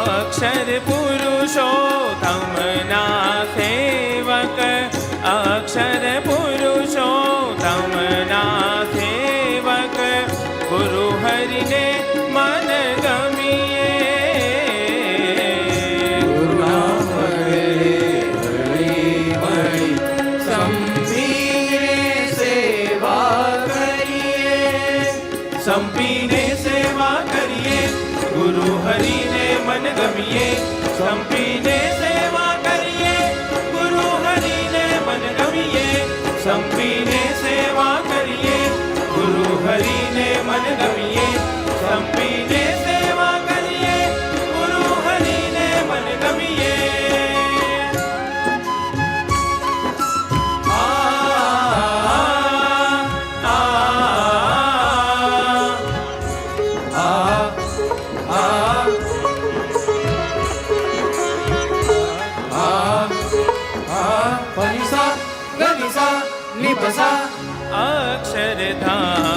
અક્ષર પુરુષોત્તમના સેવક, અક્ષર પુરુષોત્તમના સેવક, ગુરુ હરિને મન ગમીએ. ગુરુ નામ સંપીને સેવા કરીએ, સંપીને સેવા કરીએ, ગુરુ હરિને મન ગમીએ. સંપીને સેવા કરીએ, ગુરુ હરિને મન ગમીએ. સંપીને સેવા કરીએ, ગુરુ હરિને મન ગમીએ. સંપીને સેવા કરીએ, ગુરુ હરિને મન ગમીએ. અક્ષરધામ